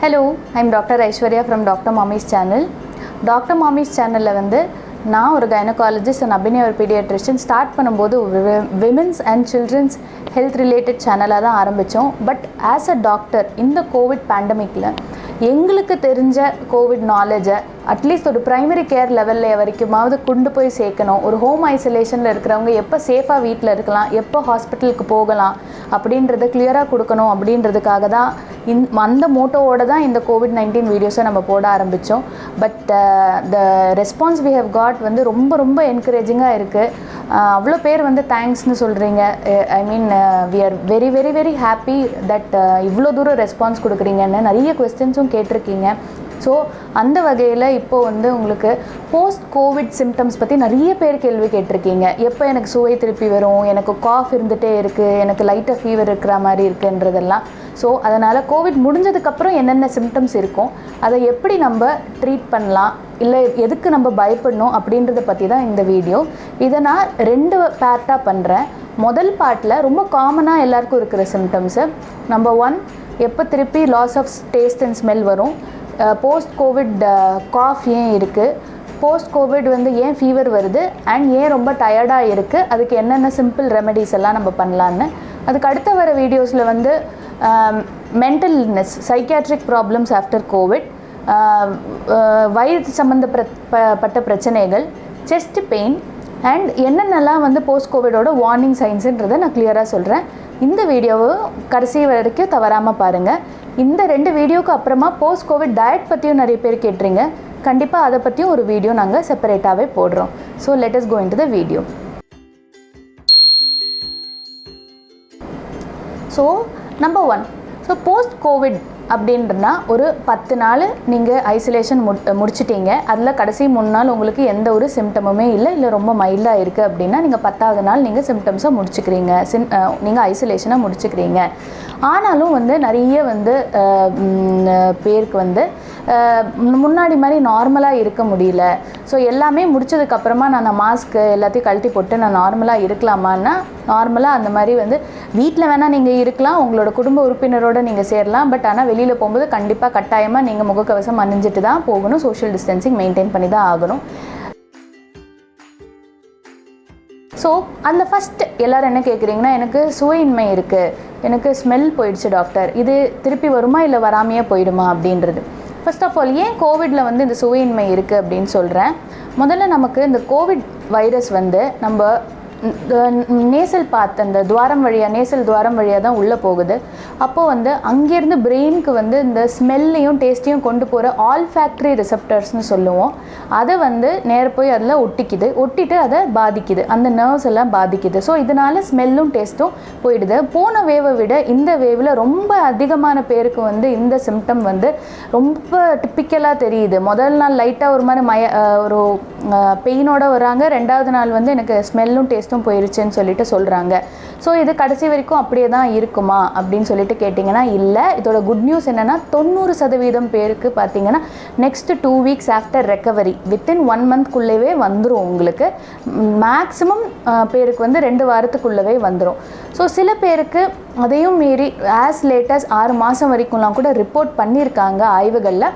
Hello, I am Dr.Aishwarya from Dr. Mommies channel. Dr. Mommies channel நான் ஒரு gynaecologist and Abinaya ஒரு paediatrician start பண்ணும்போது women's and children's health related சேனலாக தான் ஆரம்பித்தோம். பட் ஆஸ் அ டாக்டர் இந்த covid பேண்டமிக்கில் எங்களுக்கு தெரிஞ்ச கோவிட் நாலேஜை அட்லீஸ்ட் ஒரு ப்ரைமரி கேர் லெவலில் வரைக்குமாவது கொண்டு போய் சேர்க்கணும். ஒரு ஹோம் ஐசோலேஷனில் இருக்கிறவங்க எப்போ சேஃபாக வீட்டில் இருக்கலாம், எப்போ ஹாஸ்பிட்டலுக்கு போகலாம் அப்படின்றத கிளியராக கொடுக்கணும் அப்படின்றதுக்காக தான் அந்த மோட்டோவோடு தான் இந்த COVID-19 வீடியோஸை நம்ம போட ஆரம்பித்தோம். But the response we have got ரொம்ப என்கரேஜிங்காக இருக்குது. அவ்வளோ பேர் தேங்க்ஸ்னு சொல்கிறீங்க. I mean we are very very very happy that இவ்வளோ தூரம் ரெஸ்பான்ஸ் கொடுக்குறீங்கன்னு நிறைய குவெஸ்டின்ஸும் கேட்டிருக்கீங்க. ஸோ அந்த வகையில் இப்போது உங்களுக்கு போஸ்ட் கோவிட் சிம்டம்ஸ் பற்றி நிறைய பேர் கேள்வி கேட்டிருக்கீங்க. எப்போ எனக்கு சுவை திருப்பி வரும், எனக்கு காஃப் இருந்துகிட்டே இருக்குது, எனக்கு லைட்டாக ஃபீவர் இருக்கிற மாதிரி இருக்குன்றதெல்லாம். ஸோ அதனால் கோவிட் முடிஞ்சதுக்கப்புறம் என்னென்ன சிம்டம்ஸ் இருக்கும், அதை எப்படி நம்ம ட்ரீட் பண்ணலாம், இல்லை எதுக்கு நம்ம பயப்படணும் அப்படின்றத பற்றி தான் இந்த வீடியோ. இதை நான் 2 பார்ட்டாக பண்ணுறேன். முதல் பார்ட்டில் ரொம்ப காமனாக எல்லாருக்கும் இருக்கிற சிம்டம்ஸு. நம்பர் 1, எப்போ திருப்பி loss of taste and smell வரும், போஸ்ட் கோவிட் காஃப் ஏன் இருக்குது, போஸ்ட் கோவிட் ஏன் ஃபீவர் வருது அண்ட் ஏன் ரொம்ப டயர்டாக இருக்குது, அதுக்கு என்னென்ன சிம்பிள் ரெமெடிஸ் எல்லாம் நம்ம பண்ணலான்னு. அதுக்கு அடுத்த வர வீடியோஸில் mental illness, psychiatric problems after Covid, வயிறு சம்மந்தப்பட்ட பிரச்சனைகள், செஸ்ட் பெயின் அண்ட் என்னென்னலாம் போஸ்ட் கோவிடோட வார்னிங் சைன்ஸுன்றதை நான் கிளியராக சொல்கிறேன். இந்த வீடியோவை கடைசி வரைக்கும் தவறாமல் பாருங்கள். இந்த 2 வீடியோவுக்கு அப்புறமா போஸ்ட் கோவிட் டயட் பற்றியும் நிறைய பேர் கேட்டுறீங்க. கண்டிப்பாக அதை பற்றியும் ஒரு வீடியோ நாங்கள் செப்பரேட்டாகவே போடுறோம். So let us go into the video. So number 1, so post covid அப்படின்றனா ஒரு 10 நாள் நீங்கள் ஐசோலேஷன் முடிச்சிட்டிங்க. அதில் கடைசி 3 நாள் உங்களுக்கு எந்த ஒரு சிம்டமுமே இல்லை ரொம்ப மைல்டாக இருக்குது அப்படின்னா நீங்கள் 10ஆவது நாள் நீங்கள் சிம்டம்ஸை முடிச்சுக்கிறீங்க, நீங்கள் ஐசோலேஷனை முடிச்சுக்கிறீங்க. ஆனாலும் நிறைய பேருக்கு முன்னாடி மாதிரி நார்மலாக இருக்க முடியல. ஸோ எல்லாமே முடிச்சதுக்கப்புறமா நான் மாஸ்க்கு எல்லாத்தையும் கழட்டி போட்டு நான் நார்மலாக இருக்கலாமான்னா, நார்மலாக அந்த மாதிரி வீட்டில் வேணால் நீங்கள் இருக்கலாம், உங்களோட குடும்ப உறுப்பினரோடு நீங்கள் சேரலாம். பட் ஆனால் வெளியில் போகும்போது கண்டிப்பாக கட்டாயமாக நீங்கள் முகக்கவசம் அணிஞ்சிட்டு தான் போகணும், சோஷியல் டிஸ்டன்சிங் மெயின்டைன் பண்ணி தான் ஆகணும். ஸோ அதில் ஃபஸ்ட்டு எல்லோரும் என்ன கேட்குறீங்கன்னா, எனக்கு சுவையின்மை இருக்குது, எனக்கு ஸ்மெல் போயிடுச்சு டாக்டர், இது திருப்பி வருமா இல்லை வராமையே போயிடுமா அப்படின்றது. ஃபர்ஸ்ட் ஆஃப் ஆல் ஏன் கோவிடில் இந்த சுவையின்மை இருக்குது அப்படின்னு சொல்கிறேன். முதல்ல நமக்கு இந்த கோவிட் வைரஸ் நம்ம நேசல் பாத், அந்த துவாரம் வழியாக, நேசல் துவாரம் வழியாக தான் உள்ளே போகுது. அப்போது அங்கேருந்து பிரெயினுக்கு இந்த ஸ்மெல்லையும் டேஸ்ட்டையும் கொண்டு போகிற ஆல்ஃபேக்டரி ரிசெப்டர்ஸ்னு சொல்லுவோம். அதை நேர போய் அதில் ஒட்டிட்டு அதை பாதிக்குது, அந்த நர்வ்ஸ் எல்லாம் பாதிக்குது. ஸோ இதனால் ஸ்மெல்லும் டேஸ்ட்டும் போயிடுது. போன வேவை விட இந்த வேவில் ரொம்ப அதிகமான பேருக்கு இந்த சிம்டம் ரொம்ப டிப்பிக்கலாக தெரியுது. முதல் நாள் லைட்டாக ஒரு மாதிரி ஒரு பெயினோட வராங்க, 2வது நாள் எனக்கு ஸ்மெல்லும் டேஸ்ட்டும் போயிருச்சுன்னு சொல்லிட்டு சொல்கிறாங்க. ஸோ இது கடைசி வரைக்கும் அப்படியே தான் இருக்குமா அப்படின்னு சொல்லிட்டு கேட்டிங்கன்னா இல்லை. இதோட குட் நியூஸ் என்னென்னா 90% பேருக்கு பார்த்தீங்கன்னா next 2 weeks after recovery within 1 மந்த்க்குள்ளேவே வந்துடும். உங்களுக்கு மேக்ஸிமம் பேருக்கு 2 வாரத்துக்குள்ளவே வந்துடும். ஸோ சில பேருக்கு அதையும் மீறி ஆஸ் லேட்டஸ் 6 மாதம் வரைக்கும்லாம் கூட ரிப்போர்ட் பண்ணியிருக்காங்க ஆய்வுகளில்.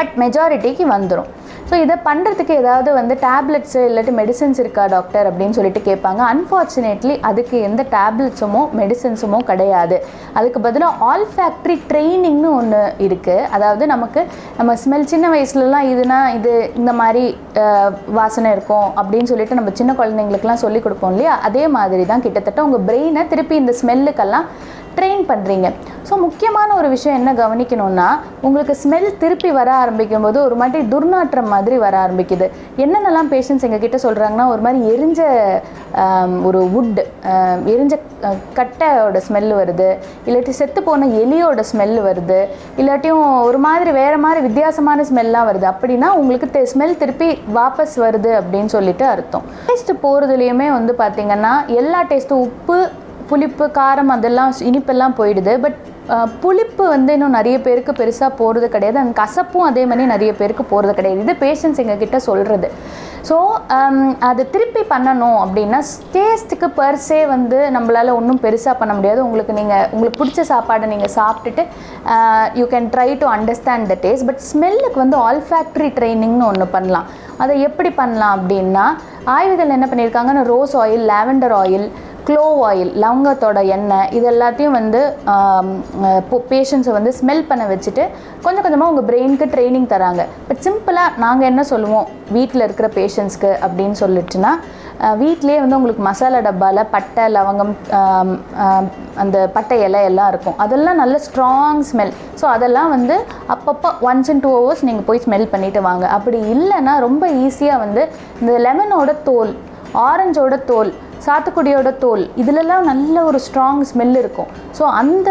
பட் மெஜாரிட்டிக்கு வந்துடும். ஸோ இதை பண்ணுறதுக்கு ஏதாவது டேப்லெட்ஸு இல்லாட்டி மெடிசன்ஸ் இருக்கா டாக்டர் அப்படின்னு சொல்லிட்டு கேட்பாங்க. அன்ஃபார்ச்சுனேட்லி அதுக்கு எந்த டேப்லெட்ஸுமோ மெடிசன்ஸுமோ கிடையாது. அதுக்கு பதிலாக ஆல்ஃபேக்டரி ட்ரைனிங்னு ஒன்று இருக்குது. அதாவது நம்ம ஸ்மெல் சின்ன வயசுலலாம் இது இந்த மாதிரி வாசனை இருக்கும் அப்படின்னு சொல்லிட்டு நம்ம சின்ன குழந்தைங்களுக்குலாம் சொல்லிக் கொடுப்போம் இல்லையா, அதே மாதிரி தான் கிட்டத்தட்ட உங்கள் பிரெயினை திருப்பி இந்த ஸ்மெல்லுக்கெல்லாம் ட்ரெயின் பண்ணுறீங்க. ஸோ முக்கியமான ஒரு விஷயம் என்ன கவனிக்கணும்னா, உங்களுக்கு ஸ்மெல் திருப்பி வர ஆரம்பிக்கும் போது ஒரு மாதிரி துர்நாற்றம் மாதிரி வர ஆரம்பிக்குது. என்னென்னலாம் பேஷண்ட்ஸ் எங்ககிட்ட சொல்கிறாங்கன்னா, ஒரு மாதிரி எரிஞ்ச ஒரு எரிஞ்ச கட்டையோட ஸ்மெல் வருது, இல்லாட்டி செத்து போன எலியோட ஸ்மெல் வருது, இல்லாட்டியும் ஒரு மாதிரி வேறு மாதிரி வித்தியாசமான ஸ்மெல்லாம் வருது. அப்படின்னா உங்களுக்கு ஸ்மெல் திருப்பி வாபஸ் வருது அப்படின்னு சொல்லிட்டு அர்த்தம். டேஸ்ட்டு போகிறதுலையுமே பார்த்திங்கன்னா எல்லா டேஸ்ட்டும் உப்பு, புளிப்பு, காரம், அதெல்லாம் இனிப்பெல்லாம் போயிடுது. பட் புளிப்பு இன்னும் நிறைய பேருக்கு பெருசாக போகிறது கிடையாது. அந்த கசப்பும் அதே மாதிரி நிறைய பேருக்கு போகிறது கிடையாது. இது பேஷண்ட்ஸ் எங்ககிட்ட சொல்கிறது. ஸோ அது திருப்பி பண்ணணும் அப்படின்னா டேஸ்ட்டுக்கு பர்ஸே வந்து நம்மளால் ஒன்றும் பெருசாக பண்ண முடியாது. உங்களுக்கு பிடிச்ச சாப்பாடை நீங்கள் சாப்பிட்டுட்டு you can try to understand the taste. But ஸ்மெல்லுக்கு வந்து ஆல்ஃபேக்டரி ட்ரைனிங்னு ஒன்று பண்ணலாம். அதை எப்படி பண்ணலாம் அப்படின்னா, ஆய்வுகள் என்ன பண்ணியிருக்காங்கன்னா, rose oil, lavender oil, clove oil, லவங்கத்தோட எண்ணெய், இது எல்லாத்தையும் வந்து பேஷண்ட்ஸை வந்து ஸ்மெல் பண்ண வச்சுட்டு கொஞ்சம் கொஞ்சமாக உங்கள் பிரெயினுக்கு ட்ரைனிங் தராங்க. பட் சிம்பிளாக நாங்கள் என்ன சொல்லுவோம் வீட்டில் இருக்கிற பேஷண்ட்ஸ்க்கு அப்படின்னு சொல்லிட்டுனா, வீட்டிலே வந்து உங்களுக்கு மசாலா டப்பாவில் பட்டை, லவங்கம், அந்த பட்டை இலை எல்லாம் இருக்கும். அதெல்லாம் நல்ல ஸ்ட்ராங் ஸ்மெல். ஸோ அதெல்லாம் வந்து அப்பப்போ 1 in 2 hours நீங்கள் போய் ஸ்மெல் பண்ணிவிட்டு வாங்க. அப்படி இல்லைன்னா ரொம்ப ஈஸியாக வந்து இந்த லெமனோட தோல், ஆரஞ்சோட தோல், சாத்துக்குடியோட தோல், இதிலெல்லாம் நல்ல ஒரு ஸ்ட்ராங் ஸ்மெல் இருக்கும். ஸோ அந்த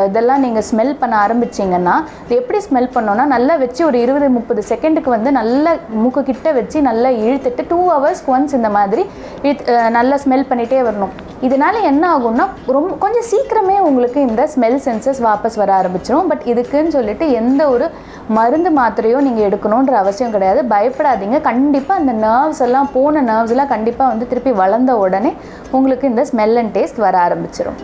இதெல்லாம் நீங்கள் ஸ்மெல் பண்ண ஆரம்பிச்சிங்கன்னா, இது எப்படி ஸ்மெல் பண்ணோன்னா, நல்லா வச்சு ஒரு 20-30 செகண்டுக்கு வந்து நல்லா மூக்கு கிட்ட வச்சு நல்லா இழுத்துட்டு 2 hours once இந்த மாதிரி நல்லா ஸ்மெல் பண்ணிகிட்டே வரணும். இதனால் என்ன ஆகும்னா, கொஞ்சம் சீக்கிரமே உங்களுக்கு இந்த ஸ்மெல் சென்சஸ் வாபஸ் வர ஆரம்பிச்சிடும். பட் இதுக்குன்னு சொல்லிட்டு எந்த ஒரு மருந்து மாத்திரையோ நீங்கள் எடுக்கணுன்ற அவசியம் கிடையாது. பயப்படாதீங்க. கண்டிப்பாக அந்த நர்வ்ஸ் எல்லாம் போன நர்வ்ஸ் எல்லாம் கண்டிப்பாக வந்து திருப்பி வளர்ந்த உடனே உங்களுக்கு இந்த ஸ்மெல் அண்ட் டேஸ்ட் வர ஆரம்பிச்சிடும்.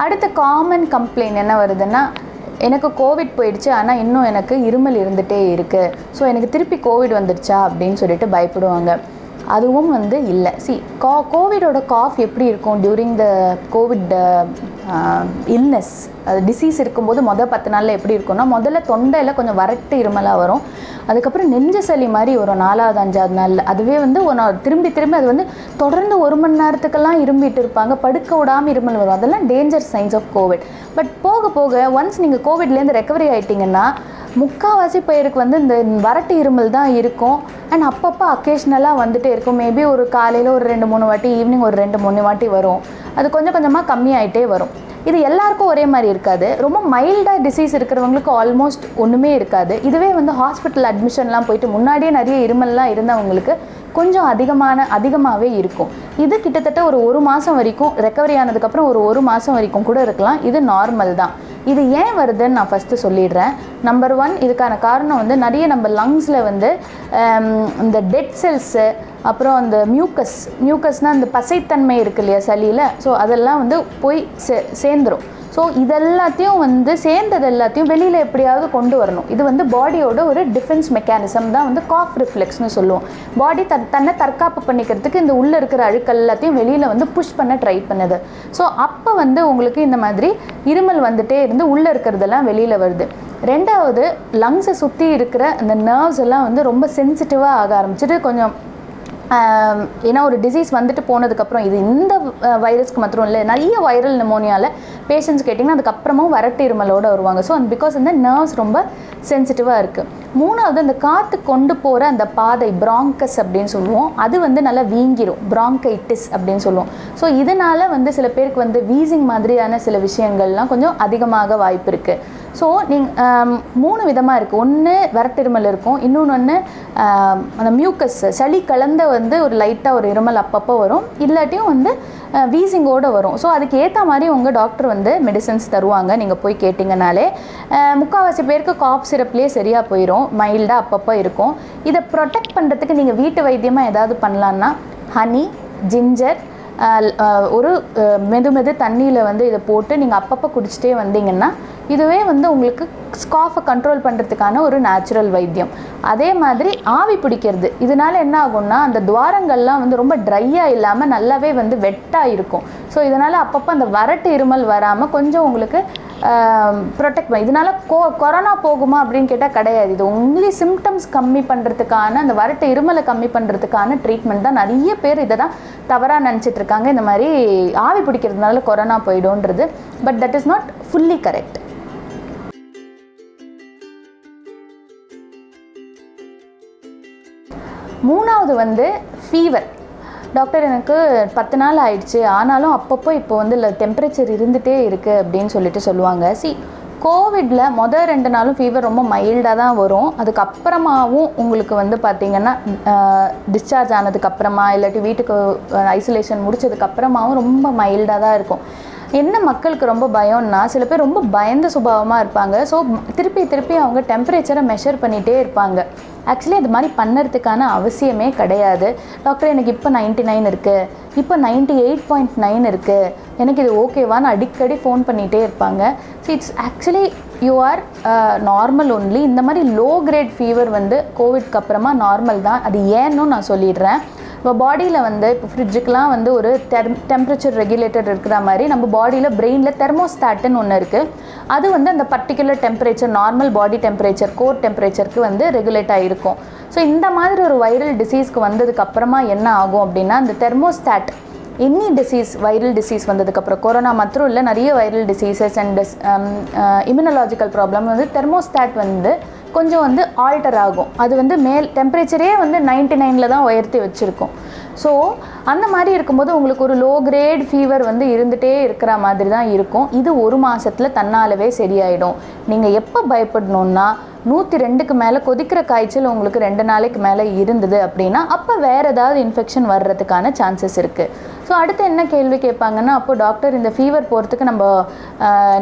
அடுத்த காமன் கம்ப்ளைண்ட் என்ன வருதுன்னா, எனக்கு கோவிட் போயிடுச்சு, ஆனால் இன்னும் எனக்கு இருமல் இருந்துகிட்டே இருக்குது, ஸோ எனக்கு திருப்பி கோவிட் வந்துடுச்சா அப்படின்னு சொல்லிட்டு பயப்படுவாங்க. அதுவும் வந்து இல்லை. கோவிடோட காஃப் எப்படி இருக்கும் டியூரிங் த கோவிட் இல்னஸ், அது டிசீஸ் இருக்கும்போது 10 நாளில் எப்படி இருக்கும்னா, முதல்ல தொண்டையில் கொஞ்சம் வறட்டு இருமலாக வரும். அதுக்கப்புறம் நெஞ்ச சளி மாதிரி ஒரு 4வது 5வது நாளில் அதுவே வந்து திரும்பி அது வந்து தொடர்ந்து 1 மணி நேரத்துக்கெல்லாம் இரும்பிட்டு இருப்பாங்க. படுக்க விடாமல் இருமல் வரும். அதெல்லாம் danger signs of covid. But போக போக ஒன்ஸ் நீங்கள் கோவிட்லேருந்து ரெக்கவரி ஆகிட்டிங்கன்னா, முக்கால்வாசி பேருக்கு வந்து இந்த வறட்டு இருமல் தான் இருக்கும். அண்ட் அப்பப்போ அக்கேஷ்னலாக வந்துகிட்டே இருக்கும். மேபி ஒரு காலையில் ஒரு 2-3 வாட்டி, ஈவினிங் ஒரு 2-3 வாட்டி வரும். அது கொஞ்சம் கொஞ்சமாக கம்மியாகிட்டே வரும். இது எல்லாருக்கும் ஒரே மாதிரி இருக்காது. ரொம்ப மைல்டாக டிசீஸ் இருக்கிறவங்களுக்கு ஆல்மோஸ்ட் ஒன்றுமே இருக்காது. இதுவே வந்து ஹாஸ்பிட்டல் அட்மிஷன்லாம் போயிட்டு முன்னாடியே நிறைய இருமல்லாம் இருந்தவங்களுக்கு கொஞ்சம் அதிகமாகவே இருக்கும். இது கிட்டத்தட்ட ஒரு மாதம் வரைக்கும், ரெக்கவரி ஆனதுக்கப்புறம் ஒரு மாதம் வரைக்கும் கூட இருக்கலாம். இது நார்மல் தான். இது ஏன் வருதுன்னு நான் ஃபஸ்ட்டு சொல்லிடுறேன். நம்பர் 1, இதுக்கான காரணம் வந்து நிறைய நம்ம லங்ஸில் வந்து இந்த டெட் செல்ஸு, அப்புறம் அந்த மியூக்கஸ்னால் அந்த பசைத்தன்மை இருக்குது இல்லையா சளியில், ஸோ அதெல்லாம் வந்து போய் சேர்ந்துடும். ஸோ இதெல்லாத்தையும் வந்து சேர்ந்தது எல்லாத்தையும் வெளியில் எப்படியாவது கொண்டு வரணும். இது வந்து பாடியோட ஒரு டிஃபென்ஸ் மெக்கானிசம் தான் வந்து காஃப் ரிஃப்ளெக்ஸ்னு சொல்லுவோம். பாடி தன்னை தற்காப்பு பண்ணிக்கிறதுக்கு இந்த உள்ளே இருக்கிற அழுக்கள் எல்லாத்தையும் வெளியில் வந்து புஷ் பண்ண ட்ரை பண்ணுது. ஸோ அப்போ வந்து உங்களுக்கு இந்த மாதிரி இருமல் வந்துகிட்டே இருந்து உள்ளே இருக்கிறதெல்லாம் வெளியில் வருது. 2வது, லங்ஸை சுற்றி இருக்கிற அந்த நர்வ்ஸ் எல்லாம் வந்து ரொம்ப சென்சிட்டிவாக ஆக ஆரம்பிச்சிட்டு கொஞ்சம் ஏன்னா ஒரு டிசீஸ் வந்துட்டு போனதுக்கப்புறம், இது இந்த வைரஸ்க்கு மாத்திரம் இல்லை, நிறைய வைரல் நிமோனியாவில் பேஷண்ட்ஸ் கேட்டிங்கன்னா அதுக்கப்புறமும் வறட்டு இருமலோடு வருவாங்க. ஸோ பிகாஸ் இந்த நர்வ்ஸ் ரொம்ப சென்சிட்டிவாக இருக்குது. 3வது, அந்த காற்று கொண்டு போகிற அந்த பாதை, பிராங்கஸ் அப்படின்னு சொல்லுவோம், அது வந்து நல்லா வீங்கிரும், பிராங்கைட்டிஸ் அப்படின்னு சொல்லுவோம். ஸோ இதனால் வந்து சில பேருக்கு வந்து வீசிங் மாதிரியான சில விஷயங்கள்லாம் கொஞ்சம் அதிகமாக வாய்ப்பு இருக்குது. ஸோ நீங்கள் 3 விதமாக இருக்குது. ஒன்று வறட்டிருமல் இருக்கும், இன்னொன்று அந்த மியூக்கஸ், சளி கலந்த வந்து ஒரு லைட்டாக ஒரு இருமல் அப்பப்போ வரும், இல்லாட்டியும் வந்து வீசிங்கோடு வரும். ஸோ அதுக்கு ஏற்ற மாதிரி உங்கள் டாக்டர் வந்து மெடிசன்ஸ் தருவாங்க. நீங்கள் போய் கேட்டிங்கனாலே முக்கால்வாசி பேருக்கு காஃப் சிரப்லேயே சரியாக போயிடும், மைல்டாக அப்பப்போ இருக்கும். இதை ப்ரொடெக்ட் பண்ணுறதுக்கு நீங்கள் வீட்டு வைத்தியமாக ஏதாவது பண்ணலான்னா, ஹனி, ஜிஞ்சர், ஒரு மெது தண்ணியில் வந்து இதை போட்டு நீங்கள் அப்பப்போ குடிச்சிட்டே வந்தீங்கன்னா இதுவே வந்து உங்களுக்கு காஃபை கண்ட்ரோல் பண்ணுறதுக்கான ஒரு நேச்சுரல் வைத்தியம். அதே மாதிரி ஆவி பிடிக்கிறது, இதனால் என்ன ஆகும்னா அந்த துவாரங்கள்லாம் வந்து ரொம்ப ட்ரையாக இல்லாமல் நல்லாவே வந்து வெட்டாக இருக்கும். ஸோ இதனால் அப்பப்போ அந்த வறட்டு இருமல் வராமல் கொஞ்சம் உங்களுக்கு ப்ரொடெக்ட் பண்ணி. இதனால் கொரோனா போகுமா அப்படின்னு கேட்டால் கிடையாது. இது ஒன்லி சிம்டம்ஸ் கம்மி பண்ணுறதுக்கான, அந்த வறட்டு இருமலை கம்மி பண்ணுறதுக்கான ட்ரீட்மெண்ட் தான். நிறைய பேர் இதை தான் தவறாக நினச்சிட்ருக்காங்க, இந்த மாதிரி ஆவி பிடிக்கிறதுனால கொரோனா போயிடும்ன்றது. But that is not fully correct. மூணாவது வந்து ஃபீவர். டாக்டர் எனக்கு 10 நாள் ஆயிடுச்சு, ஆனாலும் அப்பப்போ இப்போ வந்து டெம்பரேச்சர் இருந்துகிட்டே இருக்குது அப்படின்னு சொல்லிட்டு சொல்லுவாங்க. கோவிடில் மொதல் 2 நாளும் ஃபீவர் ரொம்ப மைல்டாக தான் வரும். அதுக்கப்புறமாவும் உங்களுக்கு வந்து பார்த்திங்கன்னா டிஸ்சார்ஜ் ஆனதுக்கப்புறமா இல்லாட்டி வீட்டுக்கு ஐசோலேஷன் முடிச்சதுக்கப்புறமாவும் ரொம்ப மைல்டாக தான் இருக்கும். என்ன மக்களுக்கு ரொம்ப பயம்னா, சில பேர் ரொம்ப பயந்த சுபாவமாக இருப்பாங்க. ஸோ திருப்பி அவங்க டெம்பரேச்சரை மெஷர் பண்ணிகிட்டே இருப்பாங்க. ஆக்சுவலி அது மாதிரி பண்ணுறதுக்கான அவசியமே கிடையாது. டாக்டர் எனக்கு இப்போ 99 இருக்குது, இப்போ 98.9 இருக்குது, எனக்கு இது ஓகேவான்னு அடிக்கடி ஃபோன் பண்ணிகிட்டே இருப்பாங்க. So it's actually you are normal only. இந்த மாதிரி லோ கிரேட் ஃபீவர் வந்து கோவிட்க்கு அப்புறமா நார்மல் தான். அது ஏன்னு நான் சொல்லிடுறேன். இப்போ பாடியில் வந்து இப்போ ஃப்ரிட்ஜுக்கெலாம் வந்து ஒரு டெம்பரேச்சர் ரெகுலேட்டர் இருக்கிற மாதிரி நம்ம பாடியில் பிரெயினில் தெர்மோஸ்டாட்டுன்னு ஒன்று இருக்குது. அது வந்து அந்த particular temperature, normal body temperature, core டெம்பரேச்சருக்கு வந்து ரெகுலேட் ஆகிருக்கும். ஸோ இந்த மாதிரி ஒரு வைரல் டிசீஸ்க்கு வந்ததுக்கப்புறமா என்ன ஆகும் அப்படின்னா, அந்த thermostat any disease, viral disease வந்ததுக்கப்புறம், கொரோனா மாத்திரம் இல்லை, நிறைய viral diseases and immunological problem வந்து தெர்மோஸ்டாட் வந்து கொஞ்சம் வந்து ஆல்டர் ஆகும். அது வந்து டெம்பரேச்சரே வந்து 99 தான் உயர்த்தி வச்சுருக்கோம். ஸோ அந்த மாதிரி இருக்கும்போது உங்களுக்கு ஒரு லோ கிரேட் ஃபீவர் வந்து இருந்துகிட்டே இருக்கிற மாதிரி தான் இருக்கும். இது ஒரு மாதத்தில் தன்னாலவே சரியாயிடும். நீங்கள் எப்போ பயப்படணுன்னா, 102க்கு மேலே கொதிக்கிற காய்ச்சல் உங்களுக்கு 2 நாளைக்கு மேலே இருந்தது அப்படின்னா அப்போ வேறு ஏதாவது இன்ஃபெக்ஷன் வர்றதுக்கான சான்சஸ் இருக்குது. ஸோ அடுத்து என்ன கேள்வி கேட்பாங்கன்னா, அப்போ டாக்டர் இந்த ஃபீவர் போகிறதுக்கு நம்ம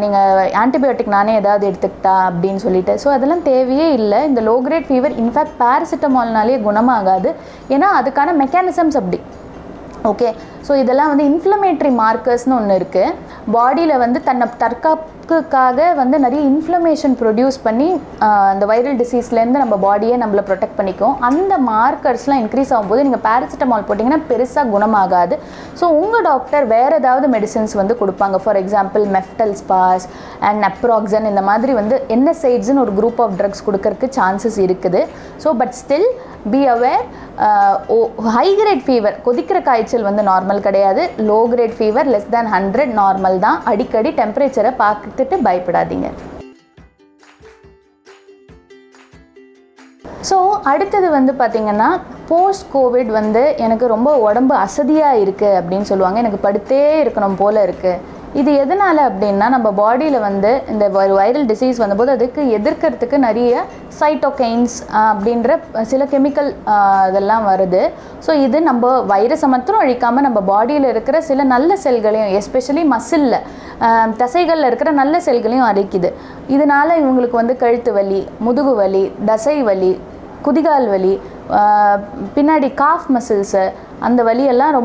நீங்கள் ஆன்டிபயோட்டிக் நானே ஏதாவது எடுத்துக்கிட்டா அப்படின்னு சொல்லிட்டு. ஸோ அதெல்லாம் தேவையே இல்லை. இந்த லோ கிரேட் ஃபீவர் இன்ஃபேக்ட் பேராசிட்டமால்னாலே குணமாகாது. ஏன்னா அதுக்கான மெக்கானிசம்ஸ் அப்படி. ஓகே, ஸோ இதெல்லாம் வந்து இன்ஃப்ளமேட்ரி மார்க்கர்ஸ்னு ஒன்று இருக்குது. பாடியில் வந்து தற்காப்புக்காக வந்து நிறைய இன்ஃப்ளமேஷன் ப்ரொடியூஸ் பண்ணி அந்த வைரல் டிசீஸ்லேருந்து நம்ம பாடியை நம்மளை ப்ரொடெக்ட் பண்ணிக்கும். அந்த மார்க்கர்ஸ்லாம் இன்க்ரீஸ் ஆகும்போது நீங்கள் பேராசிட்டமால் போட்டிங்கன்னா பெருசாக குணமாகாது. ஸோ உங்கள் டாக்டர் வேறு ஏதாவது மெடிசன்ஸ் வந்து கொடுப்பாங்க. ஃபார் எக்ஸாம்பிள் மெஃப்டல்ஸ்பாஸ் அண்ட் னப்ராக்சன், இந்த மாதிரி வந்து 𝑁SAIDஸ்னு ஒரு குரூப் ஆஃப் ட்ரக்ஸ் கொடுக்கறதுக்கு சான்சஸ் இருக்குது. So but still be aware, high grade fever, கொதிக்கிற காய்ச்சல் வந்து நார்மல் கிடையாது. Low great fever less than 100 normal தான். அடிக்கடி டெம்பரேச்சரை பார்த்துட்டு பயப்படாதீங்க. ஸோ அடுத்தது வந்து பார்த்திங்கன்னா, போஸ்ட் கோவிட் வந்து எனக்கு ரொம்ப உடம்பு அசதியாக இருக்குது அப்படின்னு சொல்லுவாங்க. எனக்கு படுத்தே இருக்கணும் போல் இருக்குது. இது எதனால் அப்படின்னா, நம்ம பாடியில் வந்து இந்த வைரல் டிசீஸ் வந்தபோது அதுக்கு எதிர்க்கிறதுக்கு நிறைய சைட்டோகைன்ஸ் அப்படின்ற சில கெமிக்கல் இதெல்லாம் வருது. ஸோ இது நம்ம வைரஸை மாத்திரம் அழிக்காமல் நம்ம பாடியில் இருக்கிற சில நல்ல செல்களையும், எஸ்பெஷலி மசிலில் தசைகளில் இருக்கிற நல்ல செல்களையும் அழிக்குது. இதனால் இவங்களுக்கு வந்து கழுத்து வலி, முதுகு வலி, தசை வலி, குதிகால் வலி, பின்னாடி காஃப் மசில்ஸு, அந்த வலியெல்லாம்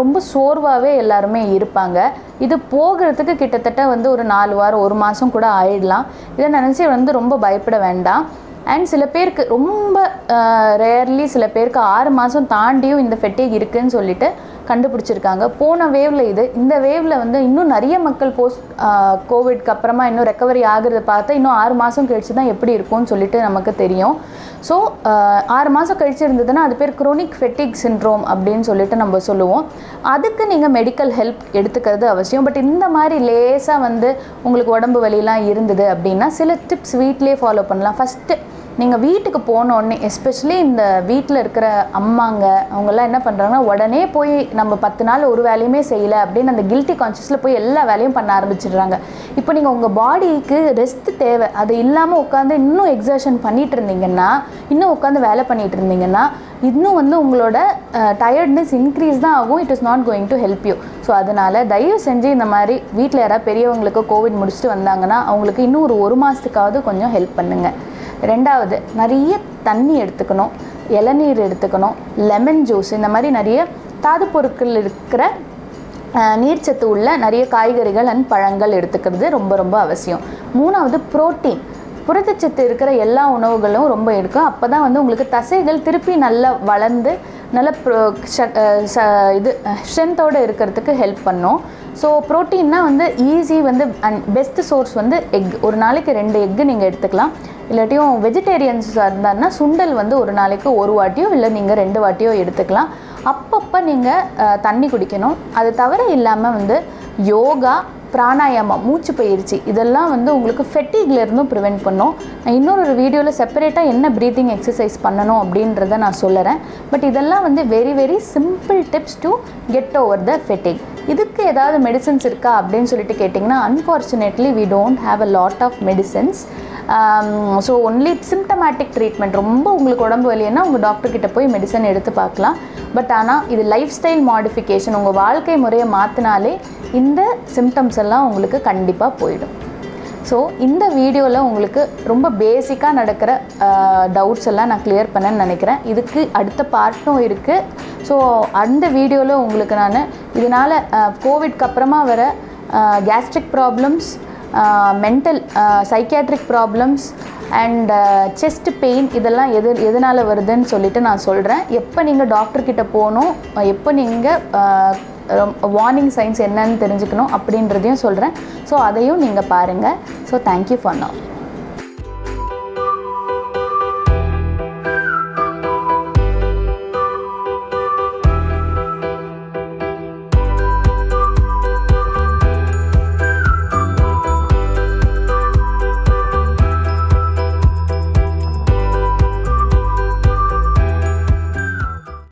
ரொம்ப சோர்வாகவே எல்லாருமே இருப்பாங்க. இது போகிறதுக்கு கிட்டத்தட்ட வந்து ஒரு 4 வாரம் 1 மாதம் கூட ஆயிடலாம். இதை நினச்சி வந்து ரொம்ப பயப்பட வேண்டாம். அண்ட் சில பேருக்கு ரொம்ப ரேர்லி சில பேருக்கு 6 மாதம் தாண்டியும் இந்த ஃபெட்டிக் இருக்குதுன்னு சொல்லிட்டு கண்டுபிடிச்சிருக்காங்க. போன வேவில் இந்த வேவில் வந்து இன்னும் நிறைய மக்கள் போஸ்ட் கோவிட்க்கு அப்புறமா இன்னும் ரெக்கவரி ஆகிறத பார்த்தா இன்னும் 6 மாதம் கழிச்சு தான் எப்படி இருக்கும்னு சொல்லிட்டு நமக்கு தெரியும். ஸோ 6 மாதம் கழிச்சு இருந்ததுன்னா அது பேர் குரோனிக் ஃபெட்டிக் சிண்ட்ரோம் அப்படின்னு சொல்லிட்டு நம்ம சொல்லுவோம். அதுக்கு நீங்கள் மெடிக்கல் ஹெல்ப் எடுத்துக்கிறது அவசியம். பட் இந்த மாதிரி லேசாக வந்து உங்களுக்கு உடம்பு வலியெலாம் இருந்தது அப்படின்னா சில டிப்ஸ் வீட்டிலே ஃபாலோ பண்ணலாம். ஃபஸ்ட்டு நீங்கள் வீட்டுக்கு போனோடனே, எஸ்பெஷலி இந்த வீட்டில் இருக்கிற அம்மாங்க அவங்கெல்லாம் என்ன பண்ணுறாங்கன்னா, உடனே போய் நம்ம 10 நாள் ஒரு வேலையுமே செய்யலை அப்படின்னு அந்த கில்ட்டி கான்ஷியஸில் போய் எல்லா வேலையும் பண்ண ஆரம்பிச்சிடுறாங்க. இப்போ நீங்கள் உங்கள் பாடிக்கு ரெஸ்ட் தேவை. அது இல்லாமல் உட்காந்து இன்னும் எக்ஸர்ஷன் பண்ணிகிட்டு இருந்தீங்கன்னா, இன்னும் உட்காந்து வேலை பண்ணிகிட்டு இருந்தீங்கன்னா இன்னும் வந்து உங்களோட டயர்ட்னஸ் இன்க்ரீஸ் தான் ஆகும். It is not going to help you. So அதனால் தயவு செஞ்சு இந்த மாதிரி வீட்டில் யாராவது பெரியவங்களுக்கு கோவிட் முடிச்சுட்டு வந்தாங்கன்னா அவங்களுக்கு இன்னும் ஒரு 1 மாதத்துக்காவது கொஞ்சம் ஹெல்ப் பண்ணுங்கள். 2வது, நிறைய தண்ணி எடுத்துக்கணும், இளநீர் எடுத்துக்கணும், லெமன் ஜூஸ், இந்த மாதிரி நிறைய தாது பொருட்கள் இருக்கிற நீர்ச்சத்து உள்ள நிறைய காய்கறிகள் அண்ட் பழங்கள் எடுத்துக்கிறது ரொம்ப அவசியம். 3வது, புரோட்டீன், புரதச்சத்து இருக்கிற எல்லா உணவுகளும் ரொம்ப இருக்கும். அப்போ தான் வந்து உங்களுக்கு தசைகள் திருப்பி நல்லா வளர்ந்து நல்ல ஸ்ட்ரென்த்தோடு இருக்கிறதுக்கு ஹெல்ப் பண்ணும். ஸோ ப்ரோட்டீன்னா வந்து ஈஸி வந்து அண்ட் பெஸ்ட் சோர்ஸ் வந்து எக். ஒரு நாளைக்கு 2 எக்கு நீங்கள் எடுத்துக்கலாம். இல்லாட்டியும் வெஜிடேரியன்ஸாக இருந்தாருன்னா சுண்டல் வந்து ஒரு நாளைக்கு 1 வாட்டியோ இல்லை நீங்கள் 2 வாட்டியோ எடுத்துக்கலாம். அப்பப்போ நீங்கள் தண்ணி குடிக்கணும். அது தவிர இல்லாமல் வந்து யோகா, பிராணாயாமம், மூச்சு பயிற்சி, இதெல்லாம் வந்து உங்களுக்கு ஃபெட்டிக்லேருந்தும் ப்ரிவெண்ட் பண்ணும். நான் இன்னொரு வீடியோவில் செப்பரேட்டாக என்ன ப்ரீத்திங் எக்ஸசைஸ் பண்ணணும் அப்படின்றத நான் சொல்லுறேன். பட் இதெல்லாம் வந்து very simple tips to get over the fatigue. இதுக்கு ஏதாவது மெடிசன்ஸ் இருக்கா அப்படின்னு சொல்லிட்டு கேட்டிங்கன்னா, unfortunately we don't have a lot of medicines. So only symptomatic treatment. ரொம்ப உங்களுக்கு உடம்பு வலின்னா உங்கள் டாக்டர்கிட்ட போய் மெடிசன் எடுத்து பார்க்கலாம். பட் ஆனால் இது லைஃப் ஸ்டைல் மாடிஃபிகேஷன். உங்கள் வாழ்க்கை முறையை மாற்றினாலே இந்த சிம்டம்ஸ் எல்லாம் உங்களுக்கு கண்டிப்பாக போயிடும். ஸோ இந்த வீடியோவில் உங்களுக்கு ரொம்ப பேசிக்காக நடக்கிற டவுட்ஸ் எல்லாம் நான் கிளியர் பண்ணேன்னு நினைக்கிறேன். இதுக்கு அடுத்த பார்ட்டும் இருக்குது. ஸோ அந்த வீடியோவில் உங்களுக்கு நான் இதனால் கோவிட்க்கு அப்புறமா வர gastric problems, mental psychiatric problems and chest pain இதெல்லாம் எதனால் வருதுன்னு சொல்லிட்டு நான் சொல்கிறேன். எப்போ நீங்கள் டாக்டர்கிட்ட போகணும், எப்போ நீங்கள் வார்னிங் சைன்ஸ் என்னன்னு தெரிஞ்சுக்கணும் அப்படின்றதையும் சொல்கிறேன். ஸோ அதையும் நீங்கள் பாருங்கள். So thank you for now.